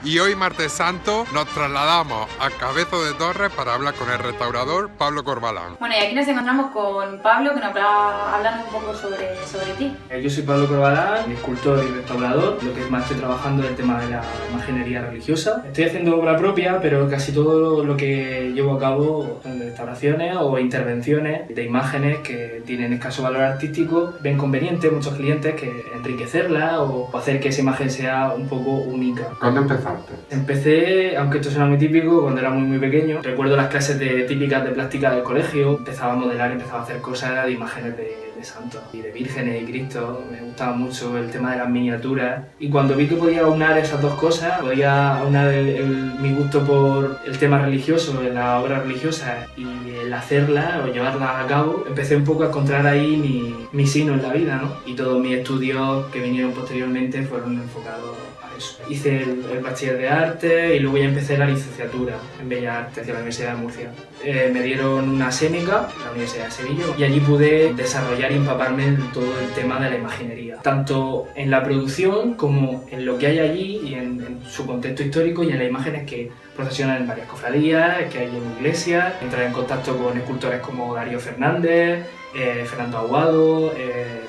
Y hoy, martes santo, nos trasladamos a Cabezo de Torres para hablar con el restaurador Pablo Corbalán. Bueno, y aquí nos encontramos con Pablo, que nos va a hablar un poco sobre ti. Yo soy Pablo Corbalán, escultor y restaurador. Lo que más estoy trabajando es el tema de la imaginería religiosa. Estoy haciendo obra propia, pero casi todo lo que llevo a cabo son restauraciones o intervenciones de imágenes que tienen escaso valor artístico. Ven conveniente muchos clientes que enriquecerla o hacer que esa imagen sea un poco única. ¿Cuándo empezaste? Empecé, aunque esto suena muy típico, cuando era muy pequeño. Recuerdo las clases típicas de plástica del colegio. Empezaba a modelar, empezaba a hacer cosas de imágenes de santos y de vírgenes y Cristo. Me gustaba mucho el tema de las miniaturas. Y cuando vi que podía aunar esas dos cosas, podía aunar mi gusto por el tema religioso, en la obra religiosa, y el hacerla o llevarla a cabo, empecé un poco a encontrar ahí mi sino en la vida, ¿no? Y todos mis estudios que vinieron posteriormente fueron enfocados a eso. Hice el bachiller de arte y luego ya empecé la licenciatura en Bellas Artes de la Universidad de Murcia. Me dieron una sémica en la Universidad de Sevilla y allí pude desarrollar y empaparme en todo el tema de la imaginería, tanto en la producción como en lo que hay allí y en su contexto histórico y en las imágenes que procesionan en varias cofradías, que hay en iglesias. Entrar en contacto con escultores como Darío Fernández, Fernando Aguado,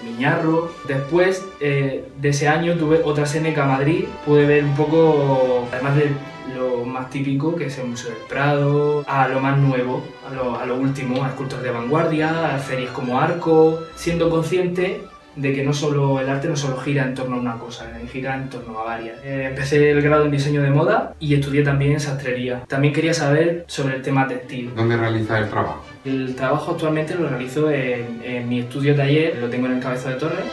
Miñarro. Después de ese año tuve otra sémica a Madrid, pude ver un poco, además de lo más típico, que es el Museo del Prado, a lo más nuevo, a lo último, a escultores de vanguardia, a ferias como Arco, siendo consciente de que el arte no solo gira en torno a una cosa, gira en torno a varias. Empecé el grado en diseño de moda y estudié también sastrería. También quería saber sobre el tema textil. ¿Dónde realizas el trabajo? El trabajo actualmente lo realizo en mi estudio taller, lo tengo en el Cabezo de Torres.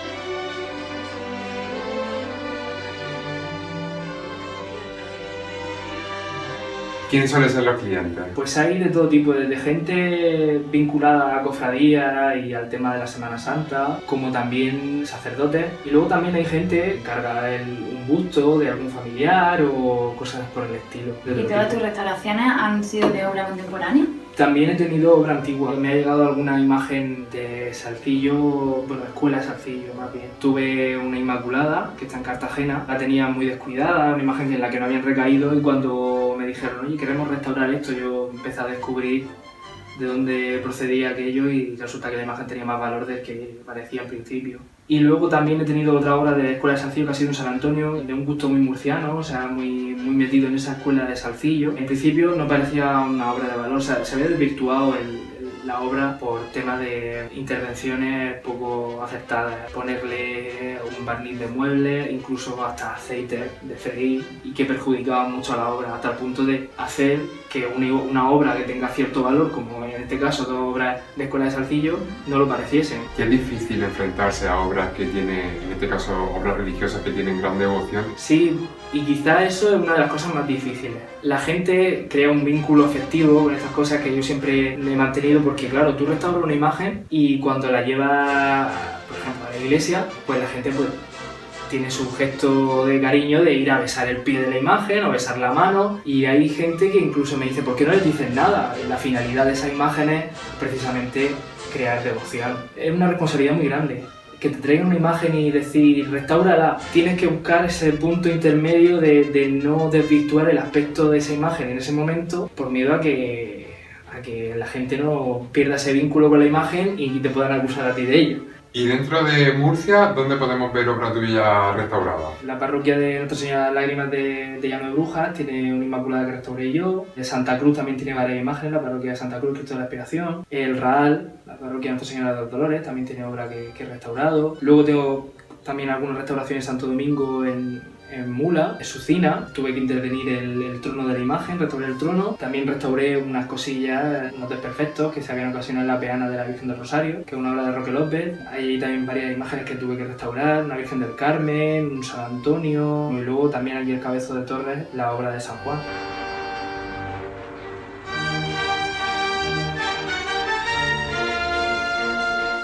¿Quiénes suelen ser los clientes? Pues hay de todo tipo, desde gente vinculada a cofradías y al tema de la Semana Santa, como también sacerdotes. Y luego también hay gente que carga un busto de algún familiar o cosas por el estilo. ¿Y todas tus restauraciones han sido de obra contemporánea? También he tenido obra antigua. Me ha llegado alguna imagen de Salcillo, bueno, escuela de Salcillo más bien. Tuve una Inmaculada, que está en Cartagena. La tenía muy descuidada, una imagen en la que no habían recaído, y cuando me dijeron, oye, queremos restaurar esto, yo empecé a descubrir de dónde procedía aquello y resulta que la imagen tenía más valor del que parecía en principio. Y luego también he tenido otra obra de Escuela de Salcillo que ha sido un San Antonio, de un gusto muy murciano, o sea, muy metido en esa escuela de Salcillo. En principio no parecía una obra de valor, o sea, se había desvirtuado la obra por temas de intervenciones poco acertadas, ponerle un barniz de muebles, incluso hasta aceite de freír, y que perjudicaba mucho a la obra, hasta el punto de hacer que una obra que tenga cierto valor, como en este caso dos obras de Escuela de Salcillo, no lo pareciesen. Qué difícil enfrentarse a obras que tienen, en este caso obras religiosas que tienen gran devoción. Sí, y quizá eso es una de las cosas más difíciles. La gente crea un vínculo afectivo con estas cosas que yo siempre he mantenido, porque claro, tú restauras una imagen y cuando la llevas, por ejemplo, a la iglesia, pues la gente tiene su gesto de cariño de ir a besar el pie de la imagen o besar la mano, y hay gente que incluso me dice, ¿por qué no les dices nada? La finalidad de esas imágenes es precisamente crear devoción. Es una responsabilidad muy grande. Que te traigan una imagen y decir, restáurala, tienes que buscar ese punto intermedio de no desvirtuar el aspecto de esa imagen en ese momento, por miedo a que la gente no pierda ese vínculo con la imagen y te puedan acusar a ti de ello. Y dentro de Murcia, ¿dónde podemos ver obra tuya restaurada? La parroquia de Nuestra Señora Lágrimas de Llano de Brujas tiene una Inmaculada que restauré yo. De Santa Cruz también tiene varias imágenes, la parroquia de Santa Cruz, Cristo de la Expiración. El Raal, la parroquia de Nuestra Señora de los Dolores, también tiene obra que he restaurado. Luego tengo también algunas restauraciones en Santo Domingo, en Mula, en Sucina. Tuve que intervenir el trono de la imagen, restauré el trono. También restauré unas cosillas, unos desperfectos que se habían ocasionado en la peana de la Virgen del Rosario, que es una obra de Roque López. Hay también varias imágenes que tuve que restaurar, una Virgen del Carmen, un San Antonio, y luego también aquí el Cabezo de Torres, la obra de San Juan.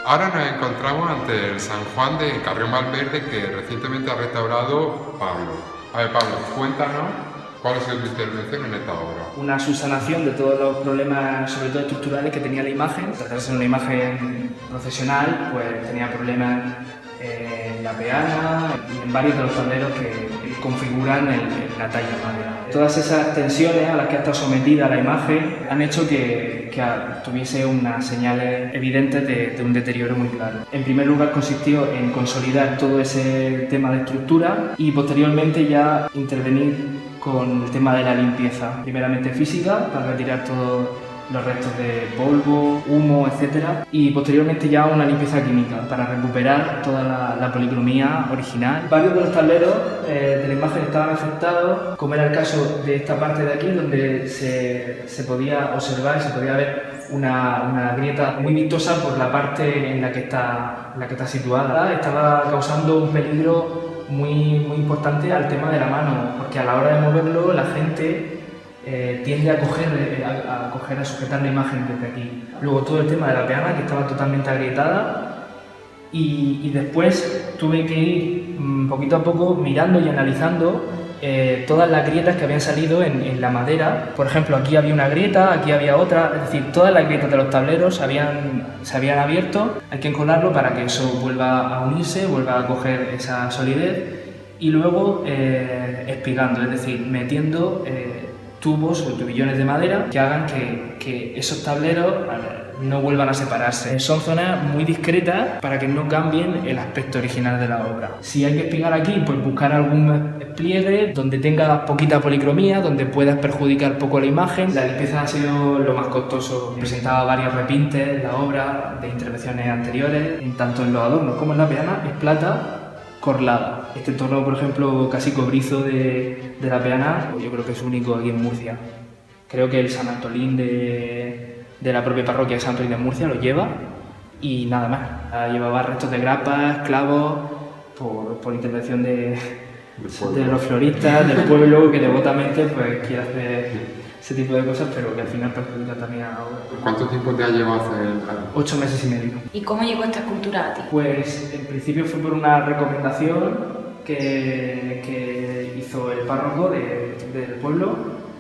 Ahora nos encontramos ante el San Juan de Carrión Valverde, que recientemente ha restaurado Pablo. A ver, Pablo, cuéntanos cuál ha sido tu intervención en esta obra. Una subsanación de todos los problemas, sobre todo estructurales, que tenía la imagen. Tratarse de una imagen procesional, pues tenía problemas en la peana y en varios de los tableros que configuran la talla de madera. Todas esas tensiones a las que ha estado sometida la imagen han hecho que tuviese unas señales evidentes de un deterioro muy claro. En primer lugar consistió en consolidar todo ese tema de estructura y posteriormente ya intervenir con el tema de la limpieza, primeramente física, para retirar todos los restos de polvo, humo, etc. Y posteriormente ya una limpieza química para recuperar toda la policromía original. Varios de los tableros de la imagen estaban afectados, como era el caso de esta parte de aquí, donde se podía observar, se podía ver una grieta muy vistosa por la parte en la que está situada. Estaba causando un peligro muy importante al tema de la mano, porque a la hora de moverlo la gente tiende a sujetar la imagen desde aquí. Luego todo el tema de la peana, que estaba totalmente agrietada, y después tuve que ir poquito a poco mirando y analizando todas las grietas que habían salido en la madera. Por ejemplo, aquí había una grieta, aquí había otra, es decir, todas las grietas de los tableros se habían abierto. Hay que encolarlo para que eso vuelva a unirse, vuelva a coger esa solidez, y luego espigando, es decir, metiendo tubos o tubillones de madera que hagan que esos tableros no vuelvan a separarse. Son zonas muy discretas para que no cambien el aspecto original de la obra. Si hay que espigar aquí, pues buscar algún pliegue donde tenga poquita policromía, donde puedas perjudicar poco la imagen. La limpieza ha sido lo más costoso. Presentaba varios repintes en la obra de intervenciones anteriores, tanto en los adornos como en la peana. Es plata corlada. Este tono, por ejemplo, casi cobrizo de la peana, yo creo que es único aquí en Murcia. Creo que el San Antolín de la propia parroquia de San Antolín de Murcia lo lleva, y nada más. Llevaba restos de grapas, clavos, por intervención de los floristas del pueblo, que devotamente pues quiere hacer ese tipo de cosas, pero que al final perjudica también a la obra. ¿Cuánto tiempo te ha llevado hacer? 8 meses y medio. ¿Y cómo llegó esta escultura a ti? Pues en principio fue por una recomendación que hizo el párroco del pueblo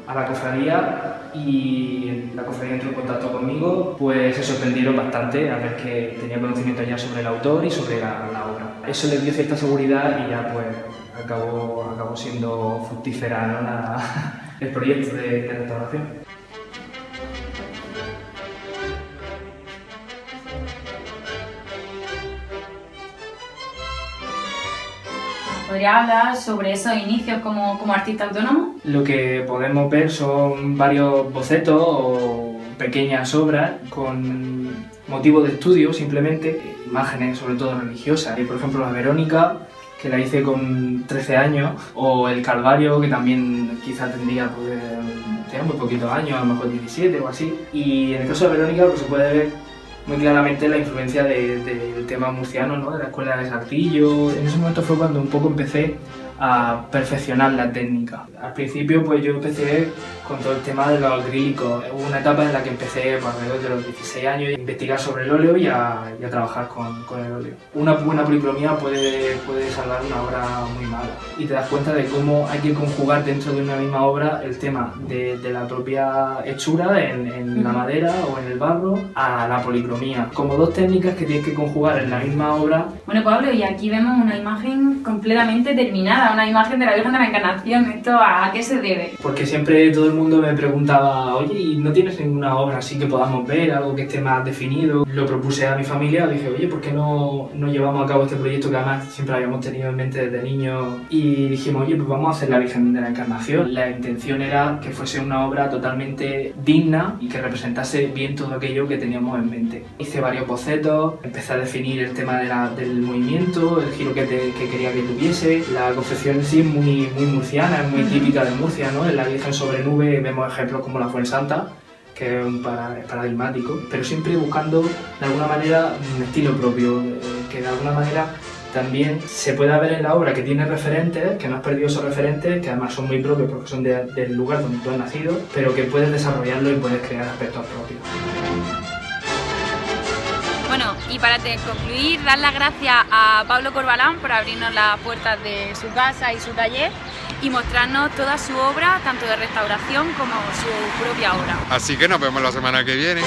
a la cofradía, y la cofradía entró en contacto conmigo. Pues se sorprendieron bastante al ver que tenía conocimiento ya sobre el autor y sobre la obra. Eso les dio cierta seguridad y ya pues acabó siendo fructífera, ¿no? el proyecto de restauración. ¿Podría hablar sobre esos inicios como artista autónomo? Lo que podemos ver son varios bocetos o pequeñas obras con motivo de estudio, simplemente, imágenes sobre todo religiosas. Por ejemplo, la Verónica, que la hice con 13 años, o el Calvario, que también quizá tendría muy poquitos años, a lo mejor 17 o así. Y en el caso de Verónica, pues se puede ver muy claramente la influencia del tema murciano, ¿no? De la escuela de Saltillo. En ese momento fue cuando un poco empecé a perfeccionar la técnica. Al principio pues yo empecé con todo el tema de los acrílicos. Hubo una etapa en la que empecé pues, alrededor de los 16 años a investigar sobre el óleo y a trabajar con el óleo. Una buena policromía puede salvar una obra muy mala, y te das cuenta de cómo hay que conjugar dentro de una misma obra el tema de la propia hechura en la madera o en el barro a la policromía, como dos técnicas que tienes que conjugar en la misma obra. Bueno, Pablo, y aquí vemos una imagen completamente terminada, una imagen de la Virgen de la Encarnación. ¿Esto a qué se debe? Porque siempre todo el mundo me preguntaba, oye, ¿y no tienes ninguna obra así que podamos ver, algo que esté más definido? Lo propuse a mi familia, dije, oye, ¿por qué no llevamos a cabo este proyecto que además siempre habíamos tenido en mente desde niños? Y dijimos, oye, pues vamos a hacer la Virgen de la Encarnación. La intención era que fuese una obra totalmente digna y que representase bien todo aquello que teníamos en mente. Hice varios bocetos, empecé a definir el tema del movimiento, el giro que quería que tuviese. La confección en sí es muy murciana, es muy típica de Murcia, ¿no? En la Virgen sobre nube vemos ejemplos como la Fuensanta, que es un paradigmático, pero siempre buscando de alguna manera un estilo propio, que de alguna manera también se pueda ver en la obra que tiene referentes, que no has perdido esos referentes, que además son muy propios porque son del lugar donde tú has nacido, pero que puedes desarrollarlo y puedes crear aspectos propios. Bueno, y para concluir, dar las gracias a Pablo Corbalán por abrirnos las puertas de su casa y su taller y mostrarnos toda su obra, tanto de restauración como su propia obra. Así que nos vemos la semana que viene.